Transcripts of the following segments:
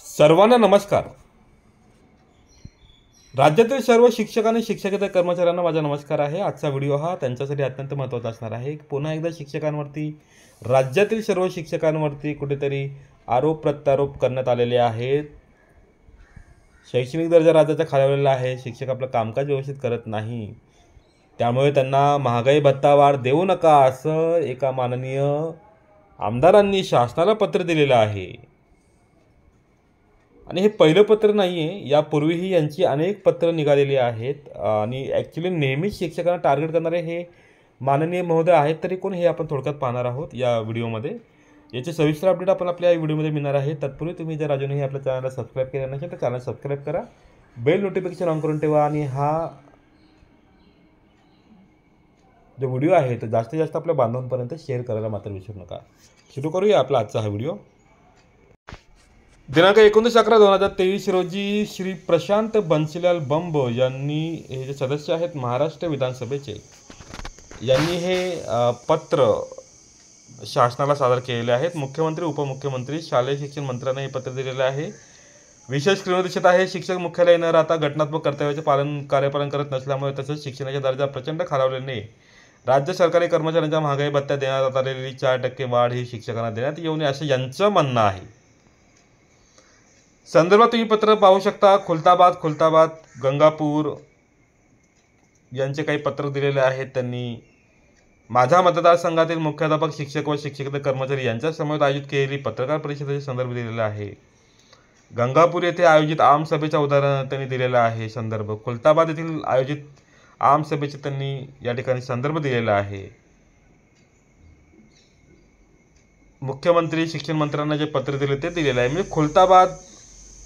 सर्वांना नमस्कार. राज्यातील सर्व शिक्षक आणि शिक्षकेतर कर्मचाऱ्यांना माझा नमस्कार आहे. आजचा व्हिडिओ हा त्यांच्यासाठी अत्यंत महत्त्वाचा असणार आहे. पुन्हा एकदा शिक्षकांवरती, राज्यातील सर्व शिक्षकांवरती कुठेतरी आरोप प्रत्यारोप करण्यात आलेले आहेत. शैक्षणिक दर्जा राज्याचा खालावलेला आहे. शिक्षक आपलं कामकाज व्यवस्थित करत नाही, त्यामुळे त्यांना महागाई भत्ता वाढ देऊ नका असं एका माननीय आमदारांनी शासनाला पत्र दिलेलं आहे. आणि हे पहिलं पत्र नाही आहे, यापूर्वीही यांची अनेक पत्र निघालेली आहेत. आणि ॲक्च्युली नेहमीच शिक्षकांना टार्गेट करणारे हे माननीय महोदय आहेत. तरी कोण हे आपण थोडक्यात पाहणार आहोत या व्हिडिओमध्ये. याचे सविस्तर अपडेट आपण आपल्या या व्हिडिओमध्ये मिळणार आहे. तत्पूर्वी तुम्ही जर अजूनही आपल्या चॅनलला सबस्क्राईब केलं नसेल तर चॅनल सबस्क्राईब करा, बेल नोटिफिकेशन ऑन करून ठेवा आणि हा जो व्हिडिओ आहे तो जास्तीत जास्त आपल्या बांधवांपर्यंत शेअर करायला मात्र विसरू नका. सुरू करूया आपला आजचा हा व्हिडिओ. दिनांक 19/11/2023 रोजी श्री प्रशांत बन्सीलाल बंब यांनी, हे जे सदस्य आहेत महाराष्ट्र विधानसभेचे, यांनी हे पत्र शासनाला सादर केलेले आहेत. मुख्यमंत्री, उपमुख्यमंत्री, शालेय शिक्षण मंत्र्यांना हे पत्र दिलेले आहे. विशेष स्क्रीनवर दिसत आहे, शिक्षक मुख्यालय न राहता घटनात्मक कर्तव्याचे कार्यपालन करत नसल्यामुळे तसंच शिक्षणाचा दर्जा प्रचंड खालावल्याने राज्य सरकारी कर्मचाऱ्यांच्या महागाई भत्त्यात देण्यात आलेली 4% वाढ ही शिक्षकांना देण्यात येऊ नये असं यांचं म्हणणं आहे. संदर्भात तुम्ही पत्र पाहू शकता. खुलताबाद, गंगापूर यांचे काही पत्र दिलेले आहेत त्यांनी. माझ्या मतदारसंघातील मुख्याध्यापक, शिक्षक व शिक्षकेतर कर्मचारी यांच्या समवेत आयोजित केलेली पत्रकार परिषदेचे संदर्भ दिलेला आहे. गंगापूर येथे आयोजित आमसभेच्या उदाहरण त्यांनी दिलेलं आहे संदर्भ. खुलताबाद येथील आयोजित आमसभेचे त्यांनी या ठिकाणी संदर्भ दिलेला आहे. मुख्यमंत्री, शिक्षण मंत्र्यांना जे पत्र दिले ते दिलेलं आहे. म्हणजे खुलताबाद,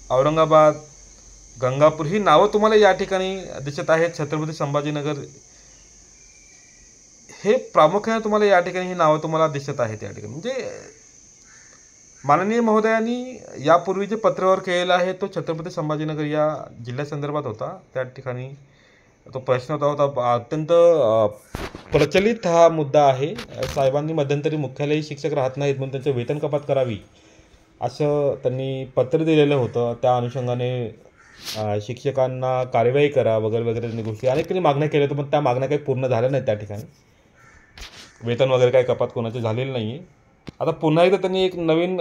औरंगाबाद, गंगापूर ही नावं तुम्हाला या ठिकाणी दिसत आहेत. छत्रपती संभाजीनगर हे प्रामुख्याने तुम्हाला या ठिकाणी ही नावं तुम्हाला दिसत आहेत या ठिकाणी. म्हणजे माननीय महोदयांनी यापूर्वी जे पत्रावर केलेला आहे तो छत्रपती संभाजीनगर या जिल्ह्यासंदर्भात होता. त्या ठिकाणी तो प्रश्न होता अत्यंत प्रचलित हा मुद्दा आहे. साहेबांनी मध्यंतरी मुख्यालयी शिक्षक राहत नाहीत म्हणून त्यांचं वेतन कपात करावी असं त्यांनी पत्र दिलेलं होतं. त्या अनुषंगाने शिक्षकांना कार्यवाही करा वगैरे वगैरे त्यांनी गोष्टी अनेक त्यांनी मागण्या केल्या होत्या, पण त्या मागण्या काही पूर्ण झाल्या नाहीत. त्या ठिकाणी वेतन वगैरे काही कपात कोणाचे झालेली नाही आहे. आता पुन्हा एकदा त्यांनी एक नवीन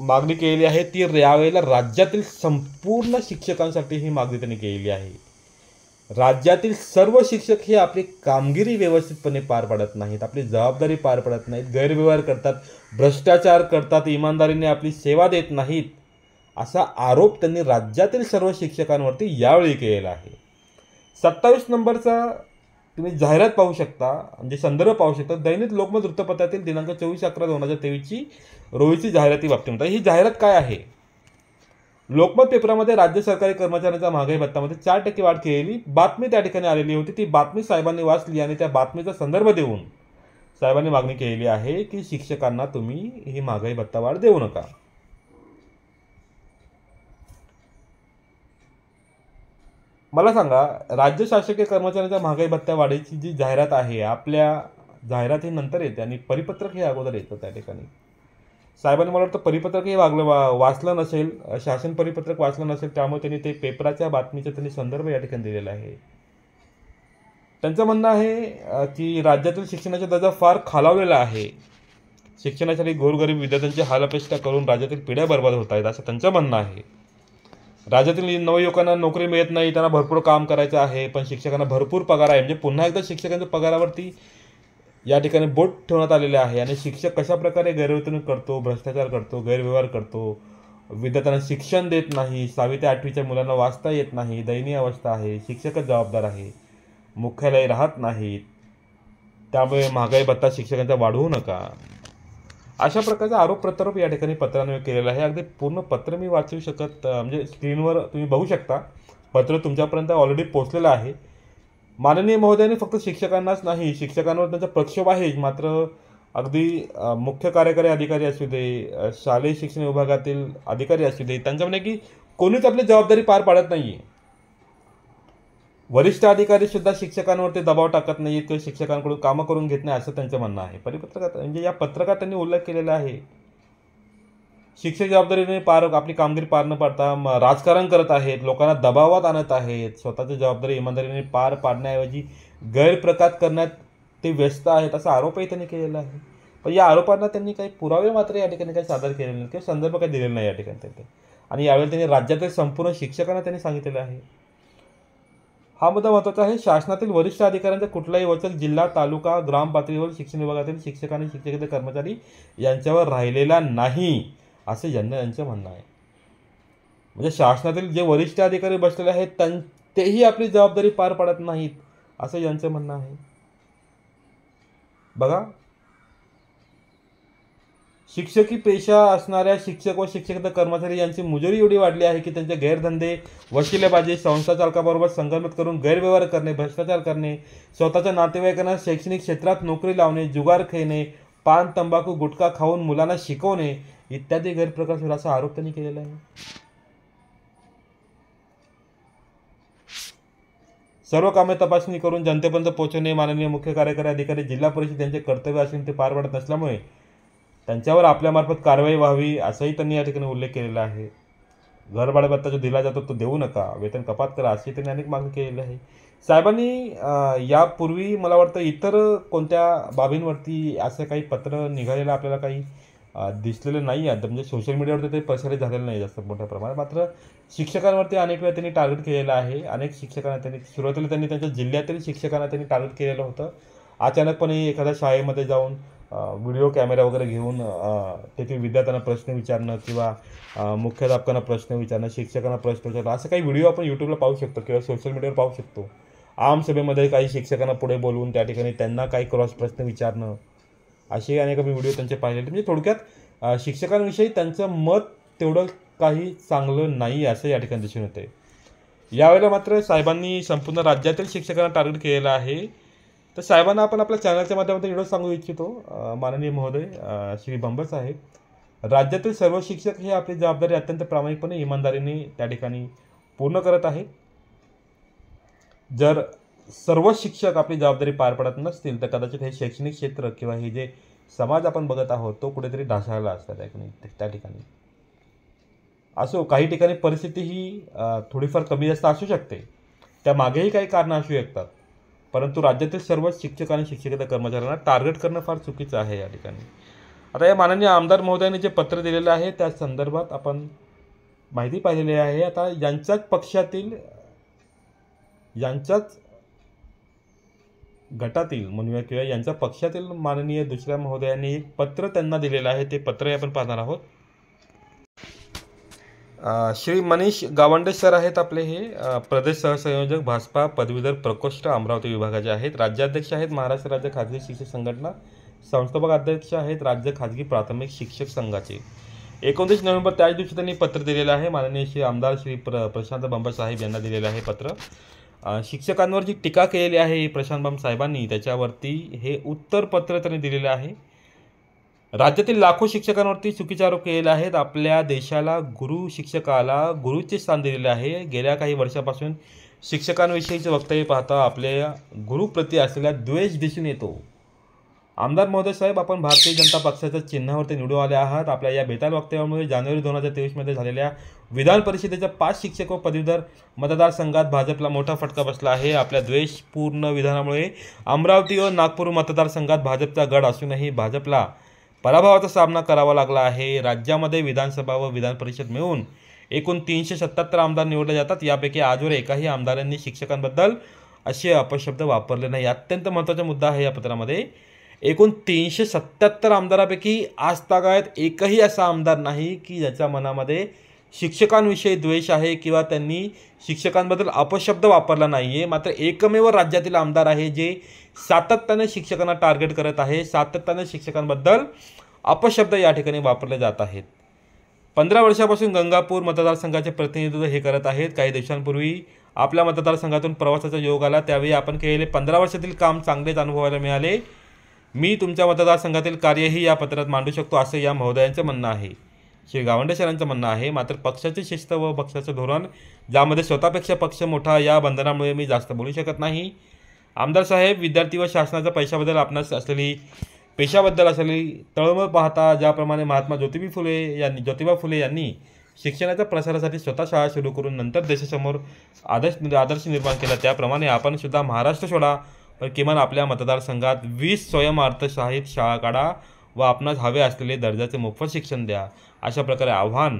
मागणी केलेली आहे. ती यावेळेला राज्यातील संपूर्ण शिक्षकांसाठी ही मागणी त्यांनी केलेली आहे. राज्यातील सर्व शिक्षक हे आपली कामगिरी व्यवस्थितपणे पार पाडत नाहीत, आपली जबाबदारी पार पाडत नाहीत, गैरव्यवहार करतात, भ्रष्टाचार करतात, इमानदारीने आपली सेवा देत नाहीत असा आरोप त्यांनी राज्यातील सर्व शिक्षकांवरती यावेळी केलेला आहे. 27 नंबरचा तुम्ही जाहिरात पाहू शकता, म्हणजे संदर्भ पाहू शकता. दैनिक लोकमत वृत्तपत्रातील दिनांक 24/11/2023 रोजीची जाहिराती बाबतीमध्ये ही जाहिरात काय आहे? लोकमत पेपरामध्ये राज्य सरकारी कर्मचाऱ्यांच्या महागाई भत्त्यामध्ये 4% वाढ केलेली बातमी त्या ठिकाणी आलेली होती. ती बातमी साहेबांनी वाचली आणि त्या बातमीचा संदर्भ देऊन साहेबांनी मागणी केलेली आहे की शिक्षकांना तुम्ही ही महागाई भत्ता वाढ देऊ नका. मला सांगा, राज्य शासकीय कर्मचाऱ्यांच्या महागाई भत्त्या वाढीची जी जाहिरात आहे, आपल्या जाहिरातीनंतर येते आणि परिपत्रक हे अगोदर येतं. त्या ठिकाणी साहेबांनी मला वाटतं परिपत्रक हे वाचलं नसेल, शासन परिपत्रक वाचलं नसेल, त्यामुळे त्यांनी ते पेपराच्या बातमीचा त्यांनी संदर्भ या ठिकाणी दिलेला आहे. त्यांचं म्हणणं आहे की राज्यातील शिक्षणाचा दर्जा फार खालावलेला आहे. शिक्षणासाठी गोरगरीब विद्यार्थ्यांची हालअपेष्टा करून राज्यातील पिढ्या बर्बाद होत आहेत असं त्यांचं म्हणणं आहे. राज्यातील नवयुवकांना नोकरी मिळत नाही, त्यांना भरपूर काम करायचं आहे, पण शिक्षकांना भरपूर पगार आहे. म्हणजे पुन्हा एकदा शिक्षकांच्या पगारावरती या ठिकाणी बोट ठेवण्यात आलेले आहे. आणि शिक्षक कशाप्रकारे गैरवर्तणूक करतो, भ्रष्टाचार करतो, गैरव्यवहार करतो, विद्यार्थ्यांना शिक्षण देत नाही, 6वी ते 8वीच्या मुलांना वाचता येत नाही, दयनीय अवस्था आहे. शिक्षकच जबाबदार आहे, मुख्यालय राहत नाहीत, त्यामुळे महागाई भत्ता शिक्षकांचा वाढवू नका अशा प्रकारचा आरोप प्रत्यारोप या ठिकाणी पत्राने केलेला आहे. अगदी पूर्ण पत्र मी वाचू शकत, म्हणजे स्क्रीनवर तुम्ही बघू शकता. पत्र तुमच्यापर्यंत ऑलरेडी पोहोचलेलं आहे. माननीय महोदयांनी फक्त शिक्षकांनाच नाही, शिक्षकांवर त्यांचा प्रक्षोभ आहे, मात्र अगदी मुख्य कार्यकारी अधिकारी असू दे, शालेय शिक्षण विभागातील अधिकारी असू दे, त्यांचं म्हणणे की कोणीच आपली जबाबदारी पार पाडत नाही आहे. वरिष्ठ अधिकारी सुद्धा शिक्षकांवरती दबाव टाकत नाहीत किंवा शिक्षकांकडून कामं करून घेत नाही असं त्यांचं म्हणणं आहे. परिपत्रकात म्हणजे या पत्रकात त्यांनी उल्लेख केलेला आहे. शिक्षक जबाबदारीने आपली कामगिरी पार न पाडता राजकारण करत आहेत, लोकांना दबावात आणत आहेत, स्वतःची जबाबदारी इमानदारीने पार पाडण्याऐवजी गैरप्रकार करण्यात ते व्यस्त आहेत, असा आरोपही त्यांनी केलेला आहे. पण या आरोपांना त्यांनी काही पुरावे मात्र या ठिकाणी काही सादर केलेले नाही किंवा संदर्भ काही दिलेला नाही या ठिकाणी त्यांनी. आणि यावेळी त्यांनी राज्यातील संपूर्ण शिक्षकांना त्यांनी सांगितलेलं आहे. हा मुद्दा महत्त्वाचा आहे. शासनातील वरिष्ठ अधिकाऱ्यांचा कुठलाही वचक जिल्हा, तालुका, ग्राम पातळीवर शिक्षण विभागातील शिक्षक आणि शिक्षकेतर कर्मचारी यांच्यावर राहिलेला नाही, असं यांचं म्हणणं आहे. म्हणजे शासनातील जे वरिष्ठ अधिकारी बसलेले आहेत तेही आपली जबाबदारी पार पाडत नाहीत, असं यांचं म्हणणं आहे. बघा, शिक्षकी पेशा असणाऱ्या शिक्षक व शिक्षकेतर कर्मचारी यांची मुजोरी एवढी वाढली आहे की त्यांचे गैरधंदे, वशिलेबाजी, संस्था चालकाबरोबर संगनमत करून गैरव्यवहार करणे, भ्रष्टाचार करणे, स्वतःच्या नातेवाईकांना शैक्षणिक क्षेत्रात नोकरी लावणे, जुगार खेळणे, पान, तंबाखू, गुटखा खाऊन मुलांना शिकवणे इत्यादी गैरप्रकार होईल, असा आरोप त्यांनी केलेला आहे. सर्व कामे तपासणी करून जनतेपर्यंत पोहोचवणे, माननीय मुख्य कार्यकारी अधिकारी जिल्हा परिषद यांचे कर्तव्य असून ते पार पाडत नसल्यामुळे त्यांच्यावर आपल्यामार्फत कारवाई व्हावी, असाही त्यांनी या ठिकाणी उल्लेख केलेला आहे. घरभाडा भत्ता जो दिला जातो तो देऊ नका, वेतन कपात करा, अशी त्यांनी अनेक मागणी केलेली आहे. साहेबांनी यापूर्वी मला वाटतं इतर कोणत्या बाबींवरती असं काही पत्र निघालेलं आपल्याला काही दिसलेलं नाही आहे. म्हणजे सोशल मीडियावरती ते प्रसारित झालेलं नाही जास्त मोठ्या प्रमाणात. मात्र शिक्षकांवरती अनेक वेळा त्यांनी टार्गेट केलेलं आहे. अनेक शिक्षकांना त्यांनी सुरुवातीला त्यांच्या जिल्ह्यातील शिक्षकांना त्यांनी टार्गेट केलेलं होतं. अचानकपणे एखाद्या शाळेमध्ये जाऊन व्हिडिओ कॅमेरा वगैरे घेऊन तेथील विद्यार्थ्यांना प्रश्न विचारणं किंवा मुख्याध्यापकांना प्रश्न विचारणं, शिक्षकांना प्रश्न विचारणं, असं काही व्हिडिओ आपण यूट्यूबला पाहू शकतो किंवा सोशल मीडियावर पाहू शकतो. आमसभेमध्ये काही शिक्षकांना पुढे बोलवून त्या ठिकाणी त्यांना काही क्रॉस प्रश्न विचारणं, असे अनेक आम्ही व्हिडिओ त्यांचे पाहिलेले. म्हणजे थोडक्यात शिक्षकांविषयी त्यांचं मत तेवढं काही चांगलं नाही असं या ठिकाणी दिसून येते. यावेळेला मात्र साहेबांनी संपूर्ण राज्यातील शिक्षकांना टार्गेट केलेलं आहे. तर साहेबांना आपण आपल्या चॅनलच्या माध्यमातून एवढंच सांगू इच्छितो, माननीय महोदय श्री बंब साहेब, राज्यातील सर्व शिक्षक हे आपली जबाबदारी अत्यंत प्रामाणिकपणे इमानदारीने त्या ठिकाणी पूर्ण करत आहेत. जर सर्व शिक्षक आपली जबाबदारी पार पडत नसतील तर कदाचित हे शैक्षणिक क्षेत्र किंवा हे जे समाज आपण बघत आहोत तो कुठेतरी ढासळला असता त्या ठिकाणी. असो, काही ठिकाणी परिस्थिती ही थोडीफार कमी जास्त असू शकते, त्यामागेही काही कारणं असू शकतात, परंतु राज्यातील सर्व शिक्षक आणि शिक्षकेतर कर्मचाऱ्यांना टार्गेट करणं फार चुकीचं आहे या ठिकाणी. आता या माननीय आमदार महोदयांनी जे पत्र दिलेलं आहे त्या संदर्भात आपण माहिती पाहिलेली आहे. आता यांच्याच पक्षातील, यांच्याच गटातील म्हणूया किंवा यांच्या पक्षातील माननीय दुसऱ्या महोदयांनी एक पत्र त्यांना दिलेलं आहे. ते पत्र आपण पाहणार आहोत. श्री मनीष गावंडे सर आहेत आपले, हे प्रदेश सहसंयोजक भाजपा पदवीधर प्रकोष्ठ अमरावती विभागाचे आहेत. राज्याध्यक्ष आहेत महाराष्ट्र राज्य खाजगी शिक्षक संघटना, संस्थापक अध्यक्ष आहेत राज्य खाजगी प्राथमिक शिक्षक संघाचे. 29 नोव्हेंबर त्याच दिवशी त्यांनी पत्र दिलेलं आहे. माननीय श्री आमदार श्री प्रशांत बंब साहेब यांना दिलेलं आहे पत्र. शिक्षकांवर जी टीका केलेली आहे प्रशांत बंब साहेबांनी, त्याच्यावरती हे उत्तरपत्र त्यांनी दिलेलं आहे. राज्यातील लाखो शिक्षकांवरती चुकीचे आरोप केलेले आहेत. आपल्या देशाला गुरु शिक्षकाला गुरुचे स्थान दिलेले आहे. गेल्या काही वर्षापासून शिक्षकांविषयीचे वक्तव्य पाहता आपल्या गुरुप्रती असलेला द्वेष दिसून येतो. आमदार महोदय साहेब, आपण भारतीय जनता पक्षाच्या चिन्हावरती निवडून आले आहात. आपल्या या बेताल वक्तव्यामुळे जानेवारी 2023 झालेल्या विधान परिषदेच्या 5 शिक्षक व पदवीधर मतदारसंघात भाजपला मोठा फटका बसला आहे. आपल्या द्वेषपूर्ण विधानामुळे अमरावती व नागपूर मतदारसंघात भाजपचा गड असूनही भाजपला पराभवाचा सामना करावा लागला आहे. राज्यामध्ये विधानसभा व विधान परिषद मिळून एकूण 377 आमदार निवडले जातात. यापैकी आजवर एकाही आमदारांनी शिक्षकांबद्दल असे अपशब्द वापरले नाही. अत्यंत महत्त्वाचा मुद्दा आहे या पत्रामध्ये. एकूण 377 आमदारापैकी आजतागायत एकही असा आमदार नाही की ज्याच्या मनामध्ये शिक्षकांविषयी द्वेष आहे किंवा त्यांनी शिक्षकांबद्दल अपशब्द वापरला नाही आहे. मात्र एकमेव राज्यातील आमदार आहे जे सातत्याने शिक्षकांना टार्गेट करत आहे, सातत्याने शिक्षकांबद्दल अपशब्द या ठिकाणी वापरले जात आहेत. 15 वर्षापासून गंगापूर मतदारसंघाचे प्रतिनिधित्व हे करत आहेत. काही दिवसांपूर्वी आपल्या मतदारसंघातून प्रवासाचा योग आला, त्यावेळी आपण केलेले 15 वर्षातील काम चांगलेच अनुभवायला मिळाले. मी तुमच्या मतदारसंघातील कार्यही या पत्रात मांडू शकतो, असं या महोदयांचं म्हणणं आहे, श्री गावंडे सरांचं म्हणणं आहे. मात्र पक्षाची शिस्त व पक्षाचं धोरण, ज्यामध्ये स्वतःपेक्षा पक्ष मोठा, या बंधनामुळे मी जास्त बोलू शकत नाही. आमदार साहेब, विद्यार्थी व शासनाच्या पैशाबद्दल आपणास असलेली पेशाबद्दल असलेली तळमळ पाहता ज्याप्रमाणे महात्मा ज्योतिबा फुले यांनी शिक्षणाच्या प्रसारासाठी स्वतः शाळा सुरू करून नंतर देशासमोर आदर्श निर्माण केला, त्याप्रमाणे आपण सुद्धा महाराष्ट्र सोडा पण किमान आपल्या मतदारसंघात 20 स्वयंअर्थसहाय्यित शाळा काढा व आपणास हवे असलेले दर्जाचे मोफत शिक्षण द्या, अशा प्रकारे आव्हान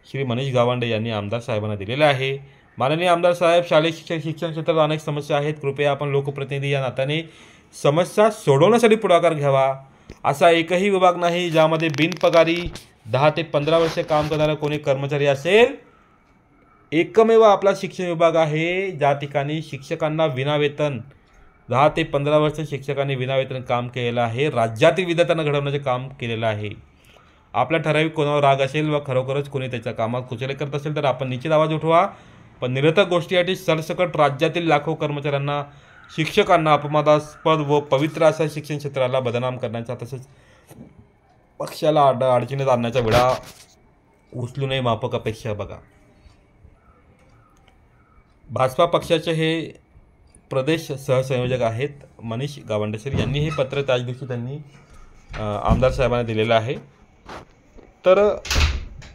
श्री मनीष गावंडे यांनी आमदार साहेबांना दिलेले आहे. माननीय आमदार साहेब, शालेय शिक्षण क्षेत्रात अनेक समस्या आहेत. कृपया आपण लोकप्रतिनिधी या नात्याने समस्या सोडवण्यासाठी पुढाकार घ्यावा. असा एकही विभाग नाही ज्यामध्ये बिनपगारी 10 ते 15 वर्षे काम करणारा कोणी कर्मचारी असेल. एकमेव आपला शिक्षण विभाग आहे ज्या ठिकाणी शिक्षकांना विनावेतन 10 ते 15 वर्ष शिक्षकांनी विनावेतन काम केलेलं आहे. राज्यातील विद्यार्थ्यांना घडवण्याचे काम केलेलं आहे. आपला ठराविक कोणावर राग असेल व खरोखरच कोणी त्याच्या कामात कुचले करत असेल तर आपण निश्चित आवाज उठवा. पण निरर्थक गोष्टीसाठी सरसकट राज्यातील लाखो कर्मचाऱ्यांना, शिक्षकांना अपमानास्पद व पवित्र अशा शिक्षण क्षेत्राला बदनाम करण्याचा तसेच पक्षाला अडचणीत आणण्याचा विडा उचलू नये माफक अपेक्षा. बघा, भाजपा पक्षाचे हे प्रदेश सहसंयोजक आहेत मनीष गावंडे सर यांनी हे पत्र त्याच दिवशी त्यांनी आमदार साहेबांना दिलेलं आहे. तर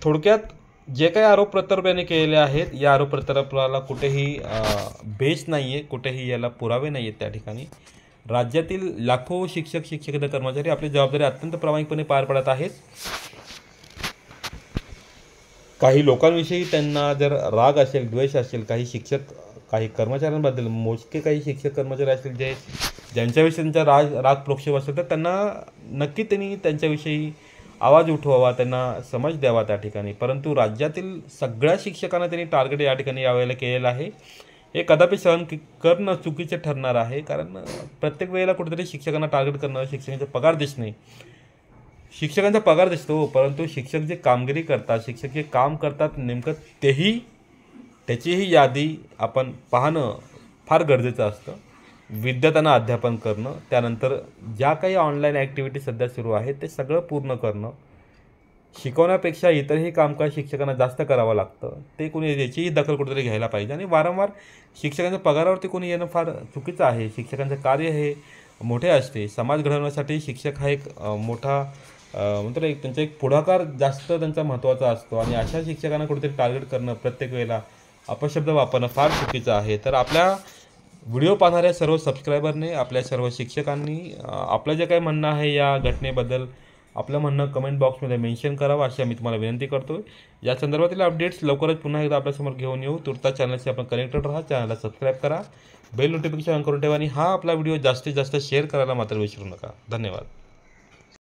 थोडक्यात जे काही आरोप प्रत्यारोप यांनी केलेले आहेत, या आरोप प्रत्यारोपाला कुठेही बेस नाही आहे, कुठेही याला पुरावे नाही आहेत. त्या ठिकाणी राज्यातील लाखो शिक्षक शिक्षकेतर कर्मचारी आपली जबाबदारी अत्यंत प्रामाणिकपणे पार पडत आहेत. काही लोकांविषयी त्यांना जर राग असेल, द्वेष असेल, काही कर्मचाऱ्यांबद्दल मोजके काही शिक्षक कर्मचारी असतील ज्यांच्याविषयी त्यांचा राग प्रोक्षेप असेल तर त्यांनी त्यांच्याविषयी आवाज उठवावा, त्यांना समज द्यावा त्या ठिकाणी. परंतु राज्यातील सगळ्या शिक्षकांना त्यांनी टार्गेट या ठिकाणी यावेळेला केलेलं आहे. हे कदापि सहन करणं चुकीचे ठरणार आहे, कारण प्रत्येक वेळेला कुठेतरी शिक्षकांना टार्गेट करणं, शिक्षकांचा पगार दिसणे, शिक्षकांचा पगार दिसतो परंतु शिक्षक जे कामगिरी करतात, शिक्षक जे काम करतात नेमकं त्याचीही यादी आपण पाहणं फार गरजेचं असतं. विद्यार्थ्यांना अध्यापन करणं, त्यानंतर ज्या काही ऑनलाईन ॲक्टिव्हिटी सध्या सुरू आहेत ते सगळं पूर्ण करणं, शिकवण्यापेक्षा इतरही कामकाज शिक्षकांना जास्त करावं लागतं. ते कोणी याचीही दखल कुठेतरी घ्यायला पाहिजे. आणि वारंवार शिक्षकांच्या पगारावरती कोणी येणं फार चुकीचं आहे. शिक्षकांचं कार्य हे मोठे असते. समाज घडवण्यासाठी शिक्षक हा एक मोठा म्हणतो त्यांचा एक पुढाकार जास्त त्यांचा महत्त्वाचा असतो. आणि अशा शिक्षकांना कुठेतरी टार्गेट करणं, प्रत्येक वेळेला अपशब्द वापरणं फार चुकीचं आहे. तर आपल्या व्हिडिओ पाहणाऱ्या सर्व सबस्क्रायबरने, आपल्या सर्व शिक्षकांनी आपलं जे काही म्हणणं आहे या घटनेबद्दल आपलं म्हणणं कमेंट बॉक्समध्ये मेन्शन करावं अशी आम्ही तुम्हाला विनंती करतो. या संदर्भातील अपडेट्स लवकरच पुन्हा एकदा आपल्यासमोर घेऊन येऊ. तुर्तास चॅनलशी आपण कनेक्टेड राहा, चॅनलला सबस्क्राईब करा, बेल नोटिफिकेशन ऑन करून ठेवा आणि हा आपला व्हिडिओ जास्तीत जास्त शेअर करायला मात्र विसरू नका. धन्यवाद.